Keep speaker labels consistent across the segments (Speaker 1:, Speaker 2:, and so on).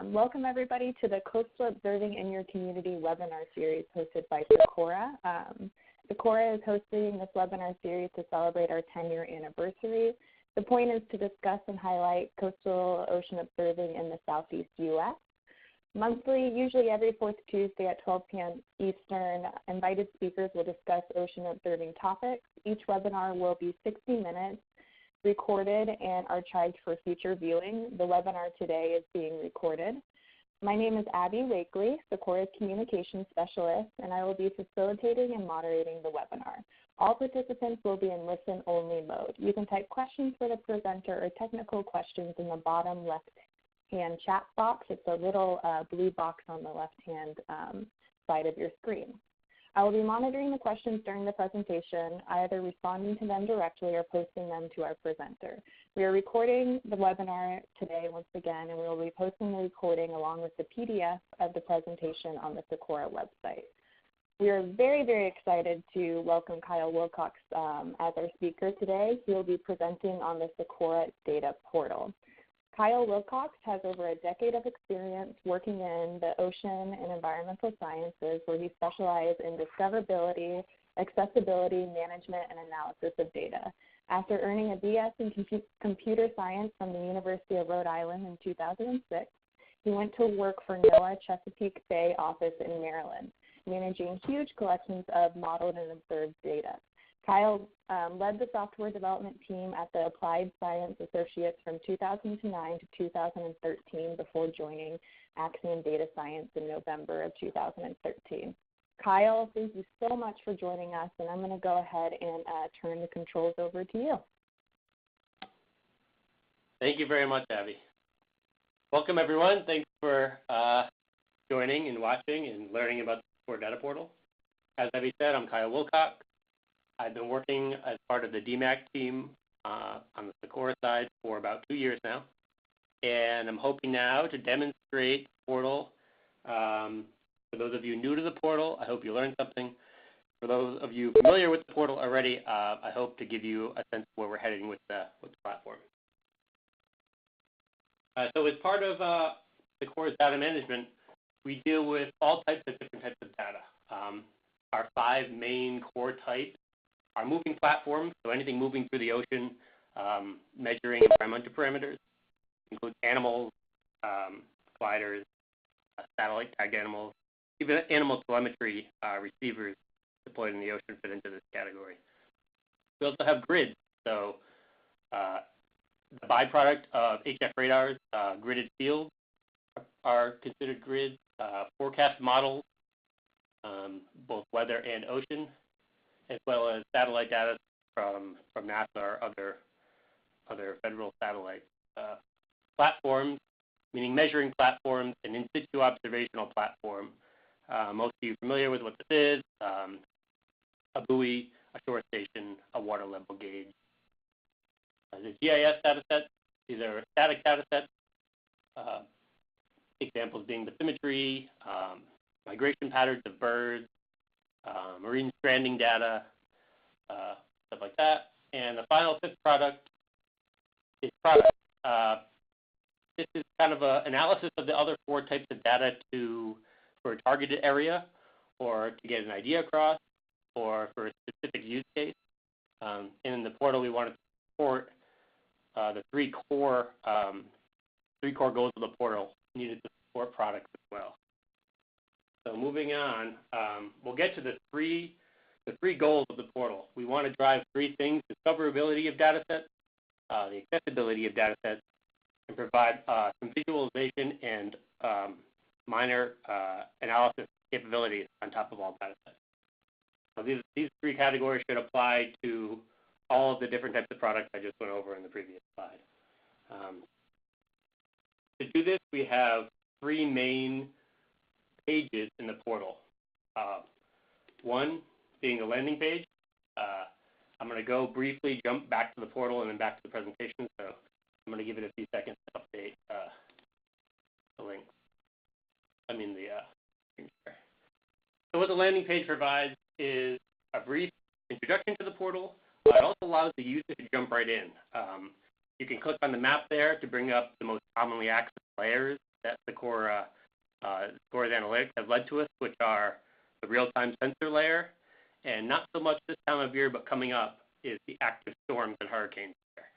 Speaker 1: Welcome everybody to the Coastal Observing in Your Community webinar series hosted by SECOORA. SECOORA is hosting this webinar series to celebrate our 10-year anniversary. The point is to discuss and highlight coastal ocean observing in the Southeast U.S. Monthly, usually every fourth Tuesday at 12 p.m. Eastern, invited speakers will discuss ocean observing topics. Each webinar will be 60 minutes, recorded and archived for future viewing. The webinar today is being recorded. My name is Abby Wakely, SECOORA's Communications Specialist, and I will be facilitating and moderating the webinar. All participants will be in listen-only mode. You can type questions for the presenter or technical questions in the bottom left-hand chat box. It's a little blue box on the left-hand side of your screen. I will be monitoring the questions during the presentation, either responding to them directly or posting them to our presenter. We are recording the webinar today once again, and we will be posting the recording along with the PDF of the presentation on the SECOORA website. We are very, very excited to welcome Kyle Wilcox as our speaker today. He will be presenting on the SECOORA Data Portal. Kyle Wilcox has over a decade of experience working in the ocean and environmental sciences, where he specializes in discoverability, accessibility, management, and analysis of data. After earning a BS in computer science from the University of Rhode Island in 2006, he went to work for NOAA Chesapeake Bay office in Maryland, managing huge collections of modeled and observed data. Kyle led the software development team at the Applied Science Associates from 2009 to 2013 before joining Axiom Data Science in November of 2013. Kyle, thank you so much for joining us, and I'm going to go ahead and turn the controls over to you.
Speaker 2: Thank you very much, Abby. Welcome, everyone. Thanks for joining and watching and learning about the SECOORA Data Portal. As Abby said, I'm Kyle Wilcox. I've been working as part of the DMAC team on the SECOORA side for about 2 years now, and I'm hoping now to demonstrate the portal. For those of you new to the portal, I hope you learned something. For those of you familiar with the portal already, I hope to give you a sense of where we're heading with the platform. So as part of SECOORA's data management, we deal with all types of different types of data. Our 5 main core types are moving platforms, so anything moving through the ocean, measuring environmental parameters, include animals, gliders, satellite tagged animals, even animal telemetry receivers deployed in the ocean fit into this category. We also have grids, so the byproduct of HF radars, gridded fields are considered grids, forecast models, both weather and ocean, as well as satellite data from NASA or other federal satellite platforms, meaning measuring platforms, an in situ observational platform. Most of you are familiar with what this is: a buoy, a shore station, a water level gauge. The GIS data sets, these are static data sets. Examples being bathymetry, migration patterns of birds, marine stranding data, stuff like that. And the final 5th product is product. This is kind of an analysis of the other 4 types of data for a targeted area, or to get an idea across, or for a specific use case. And in the portal, we want to support the 3 core goals of the portal needed to support products as well. So moving on, we'll get to the three goals of the portal. We want to drive 3 things: discoverability of data sets, the accessibility of data sets, and provide some visualization and minor analysis capabilities on top of all data sets. So these 3 categories should apply to all of the different types of products I just went over in the previous slide. To do this, we have 3 main pages in the portal. One being the landing page. I'm going to go briefly jump back to the portal and then back to the presentation, so I'm going to give it a few seconds to update the link. The screen share. So what the landing page provides is a brief introduction to the portal. It also allows the user to jump right in. You can click on the map there to bring up the most commonly accessed layers that SECOORA analytics have led to us, which are the real-time sensor layer, and not so much this time of year, but coming up is the active storms and hurricanes layer.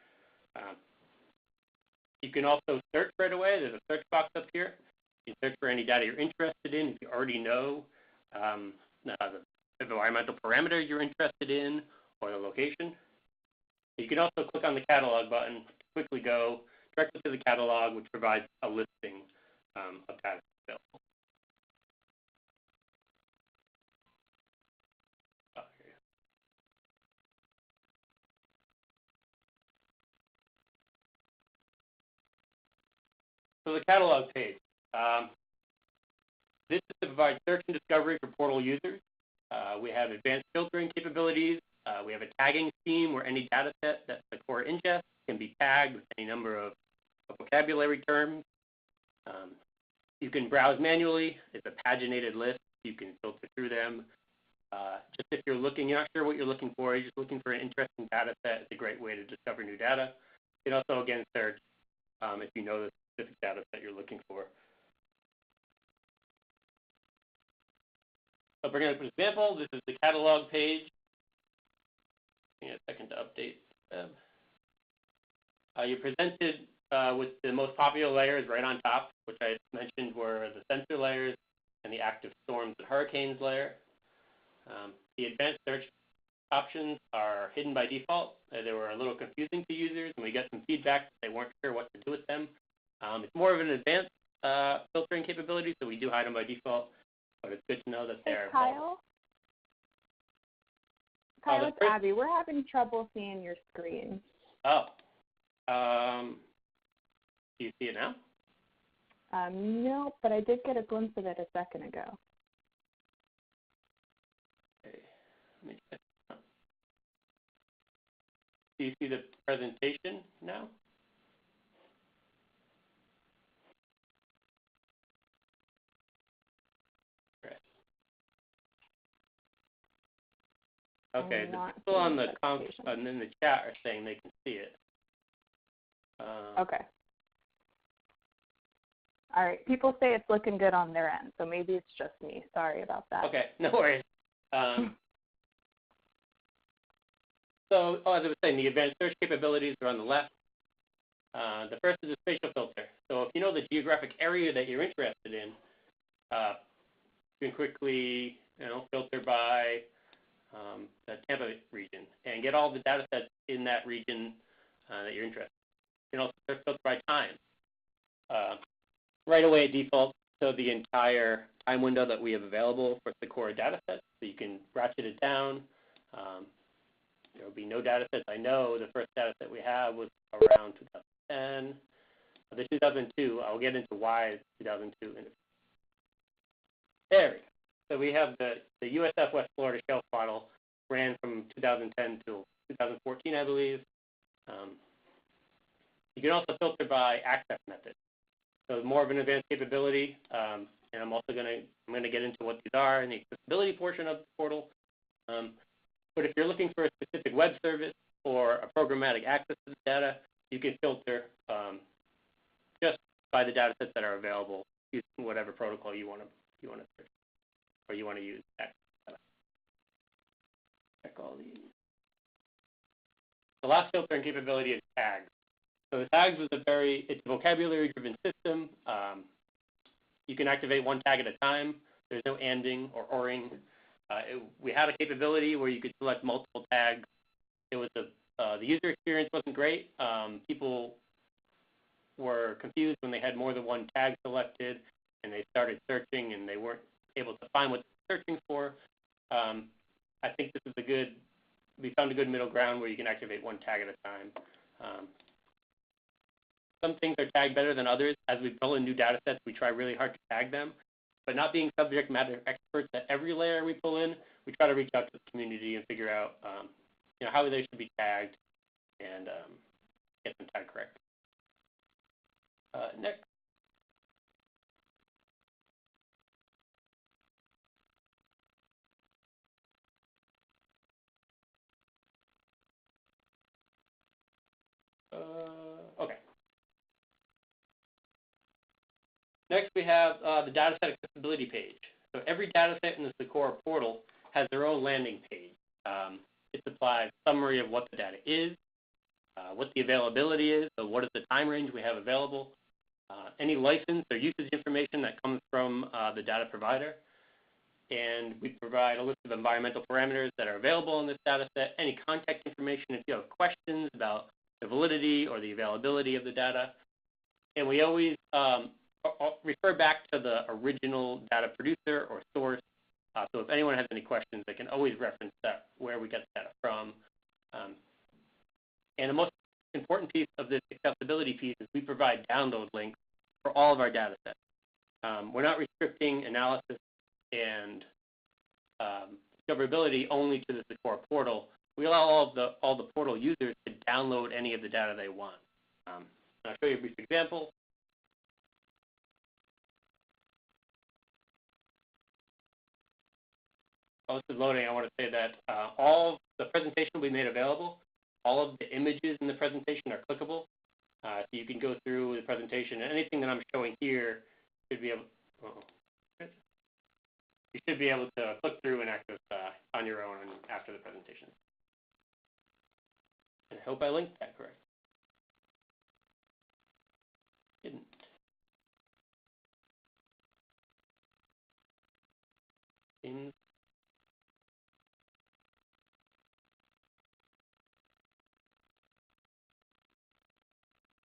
Speaker 2: You can also search right away. There's a search box up here. You can search for any data you're interested in. If you already know the environmental parameter you're interested in or the location. You can also click on the catalog button to quickly go directly to the catalog, which provides a listing of data available. So the catalog page. This is to provide search and discovery for portal users. We have advanced filtering capabilities. We have a tagging scheme where any data set that SECOORA ingests can be tagged with any number of vocabulary terms. You can browse manually. It's a paginated list. You can filter through them. Just if you're not sure what you're looking for, you're just looking for an interesting data set, it's a great way to discover new data. You can also, again, search if you know the specific data set you're looking for. So bringing up an example, this is the catalog page. Give me a second to update. You're presented with the most popular layers right on top, which I mentioned were the sensor layers and the active storms and hurricanes layer. The advanced search options are hidden by default. They were a little confusing to users, and we got some feedback that they weren't sure what to do with them. It's more of an advanced filtering capability, so we do hide them by default, but it's good to know that they're
Speaker 1: Kyle? Kyle, it's Abby. We're having trouble seeing your screen.
Speaker 2: Oh. Do you see it now?
Speaker 1: No, but I did get a glimpse of it a second ago.
Speaker 2: Okay. Let me check. Do you see the presentation now? Correct. Okay, the people on the and in the chat are saying they can see it.
Speaker 1: Okay. All right. People say it's looking good on their end, so maybe it's just me. Sorry about that.
Speaker 2: Okay, no worries. So, as I was saying, the advanced search capabilities are on the left. The first is a spatial filter. So if you know the geographic area that you're interested in, you can quickly filter by the Tampa region and get all the data sets in that region that you're interested in. You can also filter by time. Right away, it defaults to the entire time window that we have available for SECOORA data sets, so you can ratchet it down. There will be no data sets. I know the first data set we have was around 2010. The 2002, I'll get into why 2002. There we go. So we have the USF West Florida shelf model ran from 2010 to 2014, I believe. You can also filter by access method. So more of an advanced capability, and I'm going to get into what these are in the accessibility portion of the portal. But if you're looking for a specific web service or a programmatic access to the data, you can filter just by the data sets that are available using whatever protocol you want to search or you want to use. Check all these. The last filtering capability is tags. So the tags is it's a vocabulary-driven system. You can activate one tag at a time. There's no anding or oring. We had a capability where you could select multiple tags. It was the user experience wasn't great. People were confused when they had more than one tag selected, and they started searching, and they weren't able to find what they're searching for. I think this is we found a good middle ground where you can activate one tag at a time. Some things are tagged better than others. As we build in new data sets, we try really hard to tag them. But not being subject matter experts at every layer we pull in, we try to reach out to the community and figure out how they should be tagged and get them tagged correct. Next. Okay. Next, we have the data set accessibility page. So every data set in the SECOORA portal has their own landing page. It supplies a summary of what the data is, what the availability is, so what is the time range we have available, any license or usage information that comes from the data provider, and we provide a list of environmental parameters that are available in this data set, any contact information if you have questions about the validity or the availability of the data, and we always refer back to the original data producer or source. So if anyone has any questions, they can always reference that, where we get the data from. And the most important piece of this accessibility piece is we provide download links for all of our data sets. We're not restricting analysis and discoverability only to the SECOORA portal. We allow all the portal users to download any of the data they want. I'll show you a brief example. While this is loading, I want to say that all of the presentation will be made available. All of the images in the presentation are clickable. So you can go through the presentation, and anything that I'm showing here should be able, you should be able to click through and access on your own after the presentation. And I hope I linked that correct. Didn't.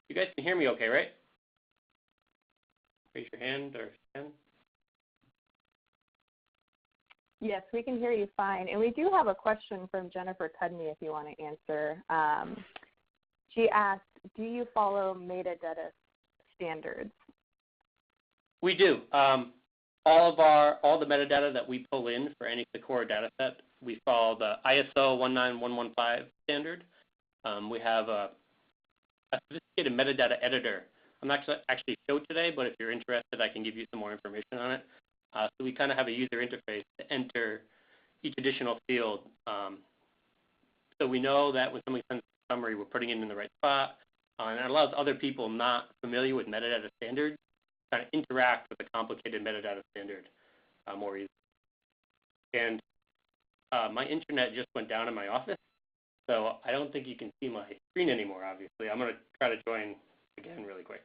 Speaker 2: You guys can hear me okay, right? Raise your hand or pen.
Speaker 1: Yes, we can hear you fine. And we do have a question from Jennifer Cudney if you want to answer. She asked, do you follow metadata standards? We
Speaker 2: do. All the metadata that we pull in for any SECOORA data set, we follow the ISO 19115 standard. We have a sophisticated metadata editor. I'm not actually show today, but if you're interested, I can give you some more information on it. So we kind of have a user interface to enter each additional field. So we know that when somebody sends a summary, we're putting it in the right spot. And it allows other people not familiar with metadata standards to kind of interact with a complicated metadata standard more easily. And my internet just went down in my office, so I don't think you can see my screen anymore, obviously. I'm going to try to join again really quick.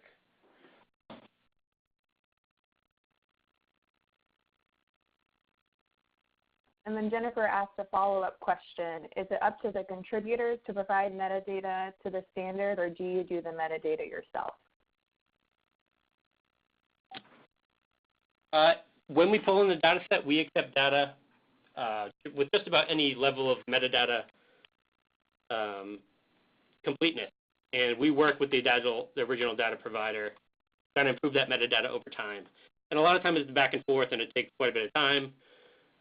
Speaker 1: And then Jennifer asked a follow-up question. Is it up to the contributors to provide metadata to the standard, or do you do the metadata yourself?
Speaker 2: When we pull in the data set, we accept data with just about any level of metadata completeness. And we work with the original data provider, trying to improve that metadata over time. And a lot of times it's back and forth, and it takes quite a bit of time.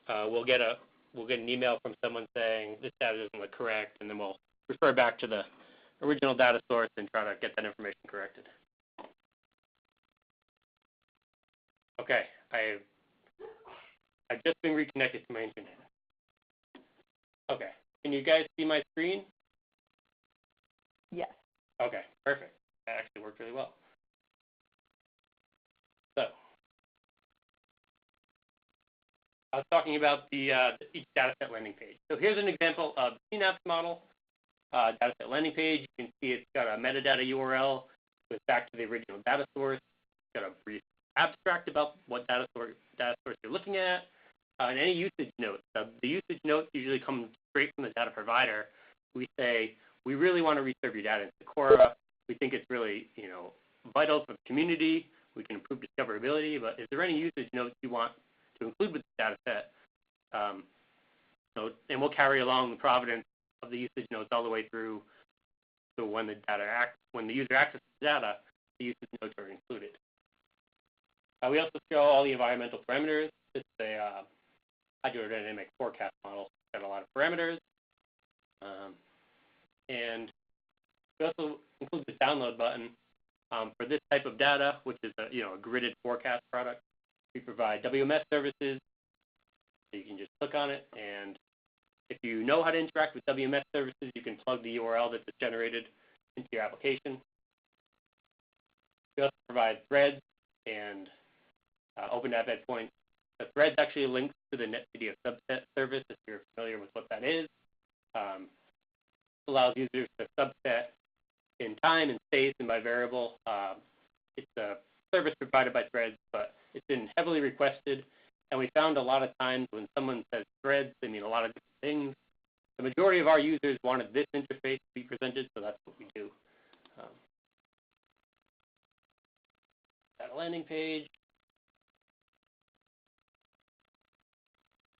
Speaker 2: We'll get an email from someone saying this data doesn't look correct, and then we'll refer back to the original data source and try to get that information corrected. Okay, I've just been reconnected to my internet. Okay, can you guys see my screen?
Speaker 1: Yes.
Speaker 2: Okay, perfect. That actually worked really well. So I was talking about the each data set landing page. So here's an example of the CNAPS model data set landing page. You can see it's got a metadata URL with back to the original data source. It's got a brief abstract about what data source you're looking at, and any usage notes. The usage notes usually come straight from the data provider. We say, we really want to reserve your data in SECOORA. We think it's really, vital for the community. We can improve discoverability, but is there any usage notes you want to include with the data set? And we'll carry along the provenance of the usage notes all the way through to when the user accesses the data, the usage notes are included. We also show all the environmental parameters. This is a hydrodynamic forecast model. It's got a lot of parameters. And we also include the download button for this type of data, which is a gridded forecast product. We provide WMS services, so you can just click on it, and if you know how to interact with WMS services, you can plug the URL that's generated into your application. We also provide threads and OpenApp endpoint. The threads actually links to the NetCDF subset service, if you're familiar with what that is. Allows users to subset in time and space and by variable. It's a service provided by Threads, but it's been heavily requested. And we found a lot of times when someone says Threads, they mean a lot of different things. The majority of our users wanted this interface to be presented, so that's what we do. Got a landing page.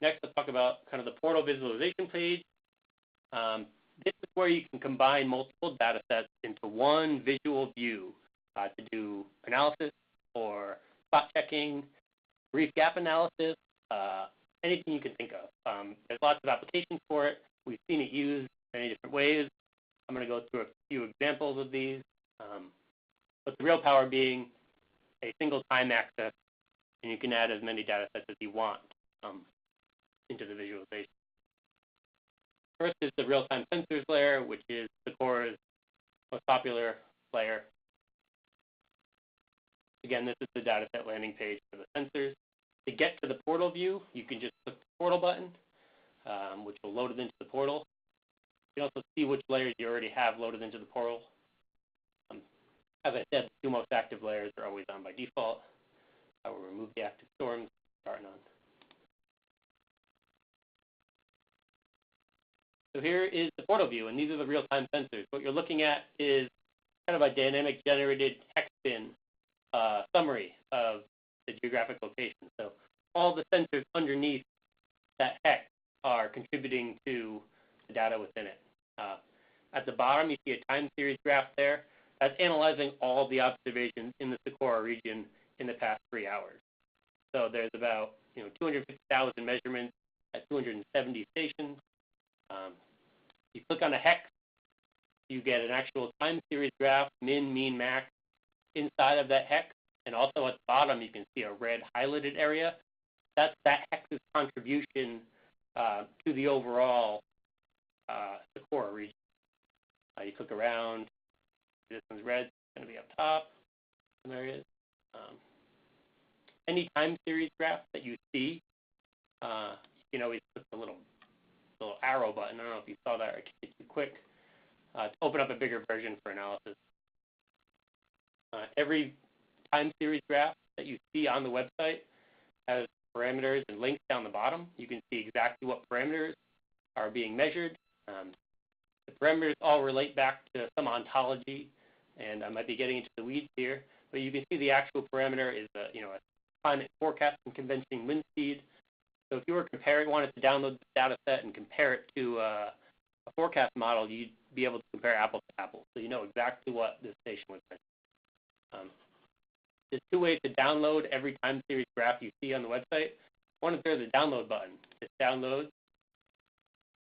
Speaker 2: Next, let's talk about kind of the portal visualization page. This is where you can combine multiple data sets into one visual view to do analysis or spot checking, brief gap analysis, anything you can think of. There's lots of applications for it. We've seen it used many different ways. I'm going to go through a few examples of these. But the real power being a single time access, and you can add as many data sets as you want into the visualization. First is the real-time sensors layer, which is SECOORA's most popular layer. Again, this is the data set landing page for the sensors. To get to the portal view, you can just click the portal button, which will load it into the portal. You can also see which layers you already have loaded into the portal. As I said, the two most active layers are always on by default. I will remove the active storms, starting on. So here is the portal view, and these are the real-time sensors. What you're looking at is kind of a dynamic generated hexbin summary of the geographic location. So all the sensors underneath that hex are contributing to the data within it. At the bottom, you see a time series graph there. That's analyzing all the observations in the SECOORA region in the past 3 hours. So there's about 250,000 measurements at 270 stations. You click on a hex, you get an actual time series graph, min, mean, max, inside of that hex. And also at the bottom, you can see a red highlighted area. That's that hex's contribution to the overall SECOORA region. You click around, this one's red, it's going to be up top. And there it is. Any time series graph that you see, you can always click the little arrow button. I don't know if you saw that, or it gets too quick to open up a bigger version for analysis. Every time series graph that you see on the website has parameters and links down the bottom. You can see exactly what parameters are being measured. The parameters all relate back to some ontology, and I might be getting into the weeds here, but you can see the actual parameter is a climate forecast and convention wind speed. So if you were wanted to download the data set and compare it to a forecast model, you'd be able to compare apples to apples. So you know exactly what this station was measuring. There's two ways to download every time series graph you see on the website. One is there's a download button. It downloads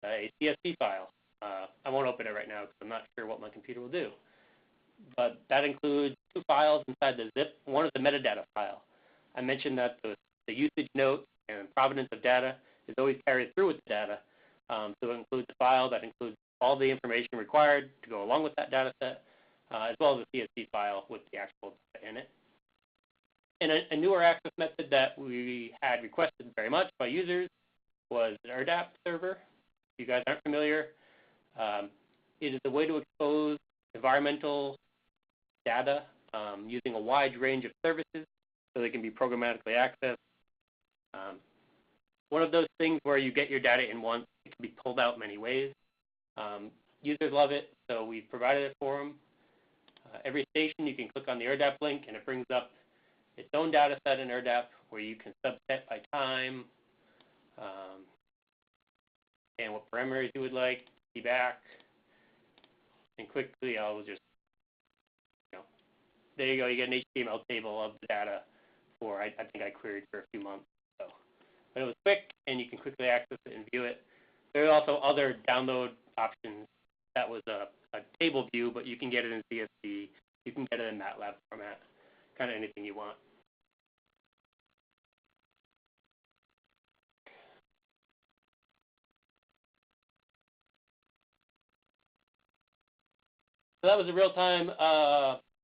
Speaker 2: a CSV file. I won't open it right now because I'm not sure what my computer will do. But that includes two files inside the zip. One is the metadata file. I mentioned that the usage note and provenance of data is always carried through with the data. So it includes a file that includes all the information required to go along with that data set, as well as a CSV file with the actual data in it. And a newer access method that we had requested very much by users was an ERDAP server. If you guys aren't familiar, it is a way to expose environmental data using a wide range of services so they can be programmatically accessed. One of those things where you get your data in once, it can be pulled out many ways. Users love it, so we've provided it for them. Every station, you can click on the ERDAP link, and it brings up its own data set in ERDAP where you can subset by time and what parameters you would like, see back. And quickly, I'll just, there you go. You get an HTML table of the data for, I think I queried for a few months. So, but it was quick, and you can quickly access it and view it. There are also other download options. That was a table view, but you can get it in CSV. You can get it in MATLAB format, kind of anything you want. So that was a real-time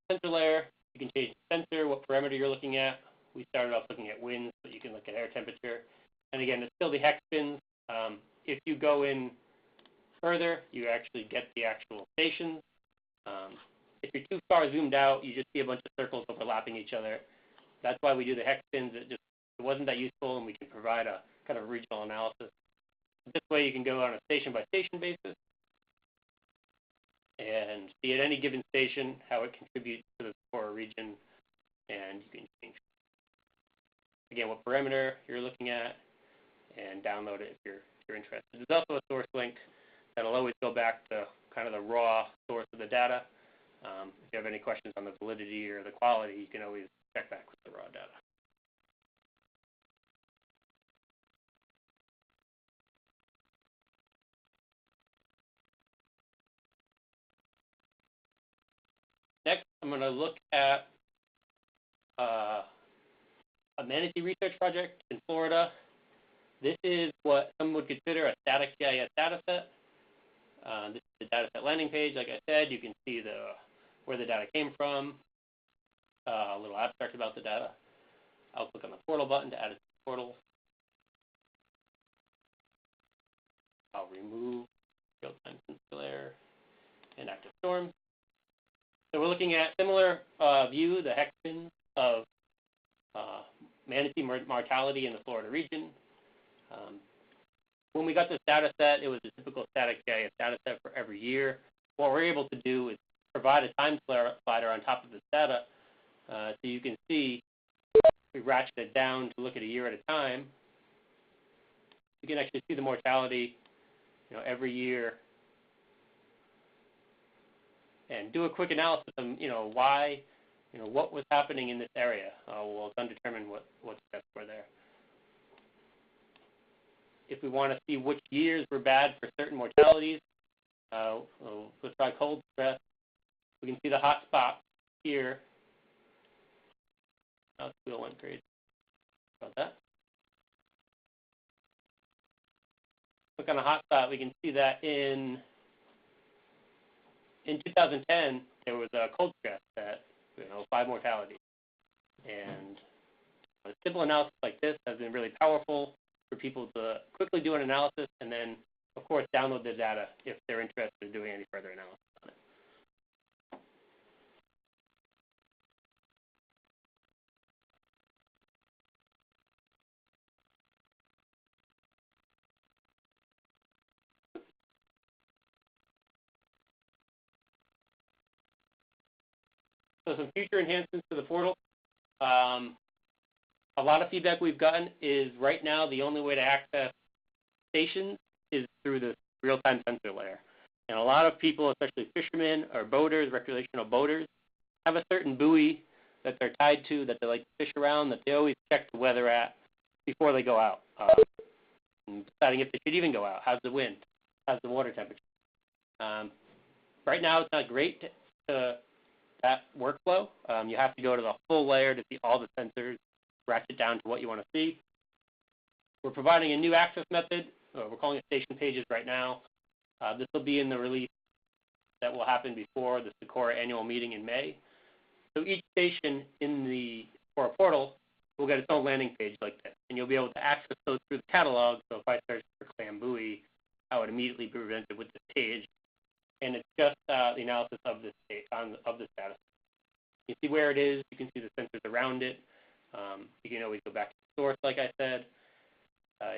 Speaker 2: sensor layer. You can change the sensor, what parameter you're looking at, we started off looking at winds, but you can look at air temperature. And again, it's still the hex bins. If you go in further, you actually get the actual stations. If you're too far zoomed out, you just see a bunch of circles overlapping each other. That's why we do the hex bins. It wasn't that useful, and we can provide a kind of regional analysis. This way you can go on a station-by-station basis and see at any given station how it contributes to the SECOORA region, and you can change, again, what parameter you're looking at, and download it if you're interested. There's also a source link that'll always go back to kind of the raw source of the data. If you have any questions on the validity or the quality, you can always check back with the raw data. Next, I'm going to look at a manatee research project in Florida. This is what some would consider a static GIS data set. This is the data set landing page. Like I said, you can see where the data came from, a little abstract about the data. I'll click on the portal button to add it to the portal. I'll remove real-time sensor layer and active storms. So we're looking at similar view, the hex bins of manatee mortality in the Florida region. When we got this data set, it was a typical static GIS data set for every year. What we're able to do is provide a time slider on top of this data, so you can see we ratchet it down to look at a year at a time. You can actually see the mortality, every year, and do a quick analysis of, why, what was happening in this area. We'll then determine what steps were there. If we want to see which years were bad for certain mortalities, let's try cold stress. We can see the hot spot here. Oh, the wheel went crazy. About that. Click on a hot spot. We can see that in 2010 there was a cold stress that 5 mortalities, and a simple analysis like this has been really powerful for people to quickly do an analysis and then, of course, download the data if they're interested in doing any further analysis on it. So some future enhancements to the portal. A lot of feedback we've gotten is right now the only way to access stations is through the real-time sensor layer. And a lot of people, especially fishermen or boaters, recreational boaters, have a certain buoy that they're tied to, that they like to fish around, that they always check the weather at before they go out, deciding if they should even go out. How's the wind? How's the water temperature? Right now it's not great to that workflow. You have to go to the full layer to see all the sensors, ratchet down to what you want to see. We're providing a new access method. We're calling it station pages right now. This will be in the release that will happen before the SECOORA annual meeting in May. So each station in the SECOORA portal will get its own landing page like this, and you'll be able to access those through the catalog. So if I search for clam buoy, I would immediately be presented with this page, and it's just the analysis of this status. You see where it is. You can see the sensors around it. You can always go back to the source, like I said.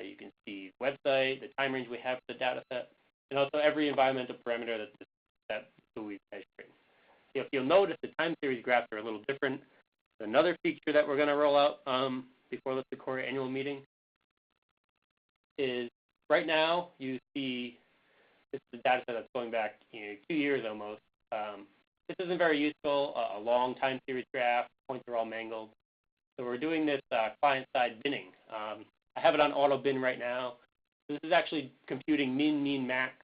Speaker 2: You can see the website, the time range we have for the data set, and also every environmental parameter that buoy measuring. If you'll notice, the time series graphs are a little different. Another feature that we're going to roll out before the SECOORA annual meeting is right now you see this is the data set that's going back 2 years almost. This isn't very useful, a long time series graph, points are all mangled. So we're doing this client-side binning. I have it on auto bin right now. This is actually computing min, mean, max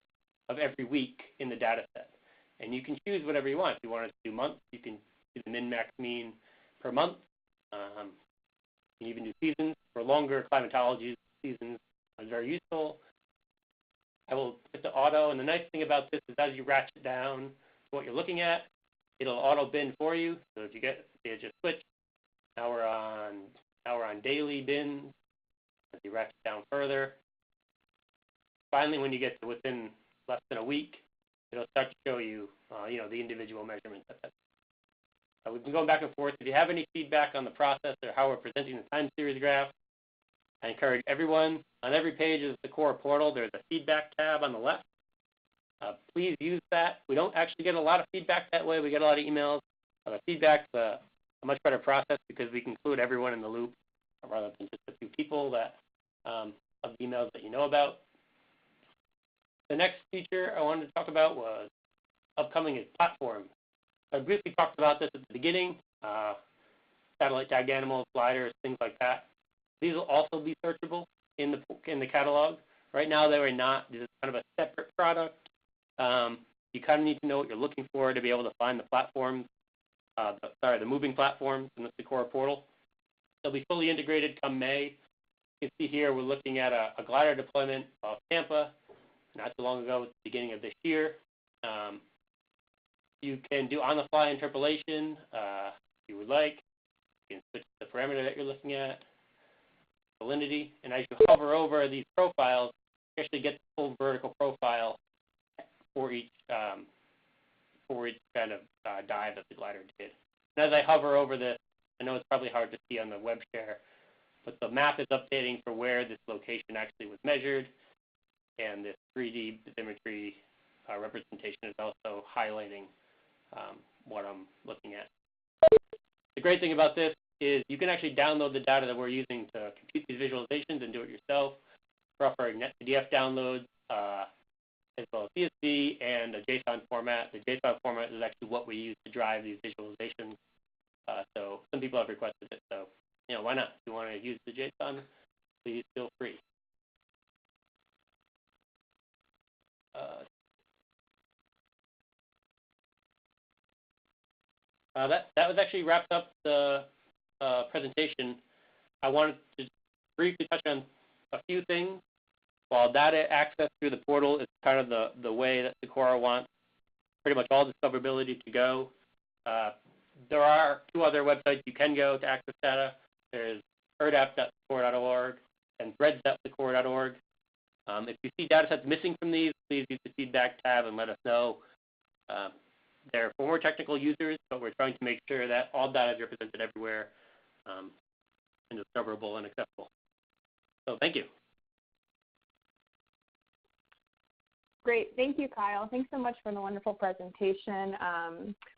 Speaker 2: of every week in the data set. And you can choose whatever you want. If you want to do months, you can do the min, max, mean per month. You can even do seasons. For longer climatologies, seasons is very useful. I will put the auto, and the nice thing about this is as you ratchet down to what you're looking at, it'll auto bin for you. So if you get, say, just switch, now we're on Now we're on daily bins. As you ratchet down further, finally, when you get to within less than a week, it'll start to show you, the individual measurements. We've been going back and forth. If you have any feedback on the process or how we're presenting the time series graph, I encourage everyone, on every page of the SECOORA portal, there's a feedback tab on the left. Please use that. We don't actually get a lot of feedback that way. We get a lot of emails. Feedback's a much better process because we can include everyone in the loop rather than just a few people that of the emails that you know about. The next feature I wanted to talk about was upcoming is platforms. I briefly talked about this at the beginning, satellite tagged animals, sliders, things like that. These will also be searchable in the catalog. Right now they are not. This is kind of a separate product. You kind of need to know what you're looking for to be able to find the platforms, the moving platforms in the SECOORA portal. They'll be fully integrated come May. You can see here we're looking at a glider deployment off Tampa not too long ago, at the beginning of this year. You can do on-the-fly interpolation if you would like. You can switch the parameter that you're looking at, salinity, and as you hover over these profiles, you actually get the full vertical profile for each kind of dive that the glider did. And as I hover over this, I know it's probably hard to see on the web share, but the map is updating for where this location actually was measured, and this 3D bathymetry representation is also highlighting what I'm looking at. The great thing about this is you can actually download the data that we're using to compute these visualizations and do it yourself. We're offering NetPDF downloads as well as CSV and a JSON format. The JSON format is actually what we use to drive these visualizations. So some people have requested it. So, why not? If you want to use the JSON, please feel free. That was actually wrapped up the presentation. I wanted to briefly touch on a few things. While data access through the portal is kind of the way that SECOORA wants pretty much all discoverability to go, there are two other websites you can go to access data. There's erdap.secoora.org and threads.secoora.org. If you see data sets missing from these, please use the feedback tab and let us know. They're for more technical users, but we're trying to make sure that all data is represented everywhere and discoverable and accessible. So thank you.
Speaker 1: Great. Thank you, Kyle. Thanks so much for the wonderful presentation.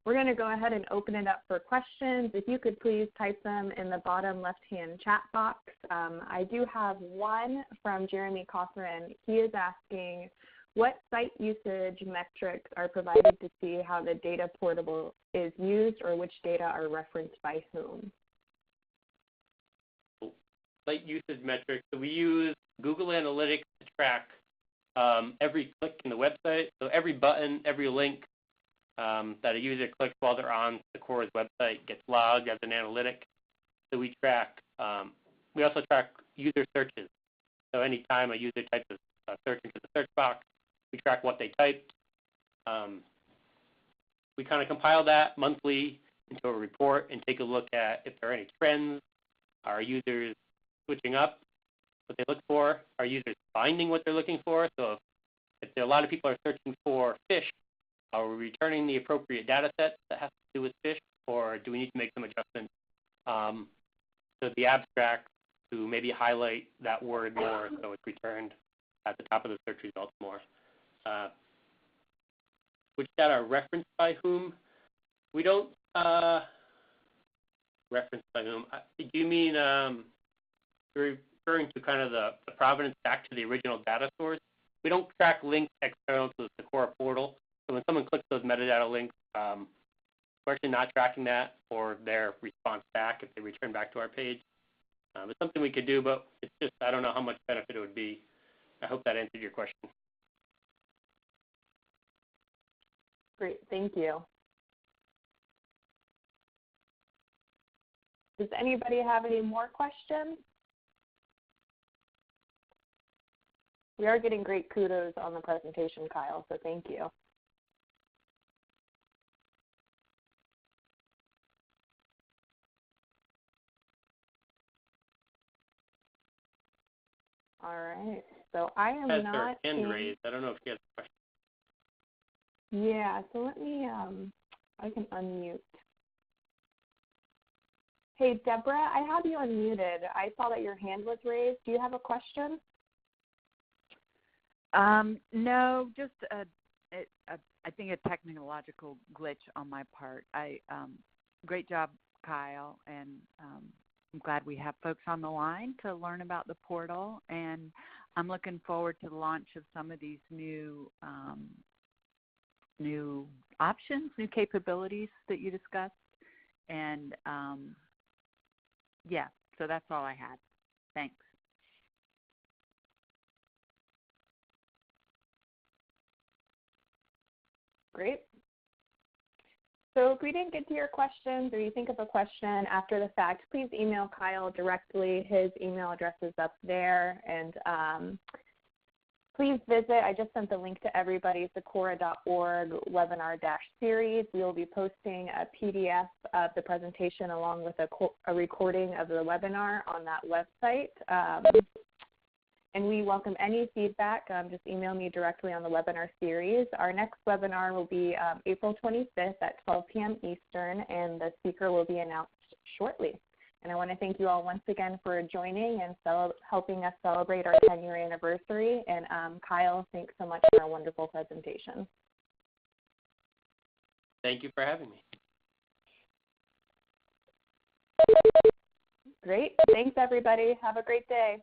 Speaker 1: We're going to go ahead and open it up for questions. If you could please type them in the bottom left-hand chat box. I do have one from Jeremy Cothran. He is asking, what site usage metrics are provided to see how the data portable is used, or which data are referenced by whom?
Speaker 2: Site usage metrics. So we use Google Analytics to track every click in the website. So every button, every link that a user clicks while they're on SECOORA's website gets logged as an analytic. So we track. We also track user searches. So anytime a user types a search into the search box, we track what they typed. We kind of compile that monthly into a report and take a look at if there are any trends. Are users switching up what they look for? Are users finding what they're looking for? So if there are a lot of people are searching for fish, are we returning the appropriate data set that has to do with fish, or do we need to make some adjustments to the abstract to maybe highlight that word more so it's returned at the top of the search results more? Which data are referenced by whom? We don't reference by whom. Do you mean you're referring to kind of the provenance back to the original data source? We don't track links external to the SECOORA portal. So when someone clicks those metadata links, we're actually not tracking that or their response back if they return back to our page. It's something we could do, but it's just, I don't know how much benefit it would be. I hope that answered your question.
Speaker 1: Great, thank you. Does anybody have any more questions? We are getting great kudos on the presentation, Kyle, so thank you. All right. So I am
Speaker 2: Has
Speaker 1: not
Speaker 2: her hand
Speaker 1: seeing...
Speaker 2: raised. I don't know if she has a question.
Speaker 1: Yeah, so let me, I can unmute. Hey, Deborah, I have you unmuted. I saw that your hand was raised. Do you have a question?
Speaker 3: No, just I think a technological glitch on my part. Great job, Kyle, and I'm glad we have folks on the line to learn about the portal, and I'm looking forward to the launch of some of these new options, new capabilities that you discussed, and yeah, so that's all I had. Thanks.
Speaker 1: Great. So if we didn't get to your questions or you think of a question after the fact, please email Kyle directly. His email address is up there. And please visit, I just sent the link to everybody, SECOORA.org webinar-series. We will be posting a PDF of the presentation along with a recording of the webinar on that website. And we welcome any feedback. Just email me directly on the webinar series. Our next webinar will be April 25th at 12 p.m. Eastern, and the speaker will be announced shortly. And I want to thank you all once again for joining and helping us celebrate our 10-year anniversary. And Kyle, thanks so much for a wonderful presentation.
Speaker 2: Thank you for having me.
Speaker 1: Great. Thanks, everybody. Have a great day.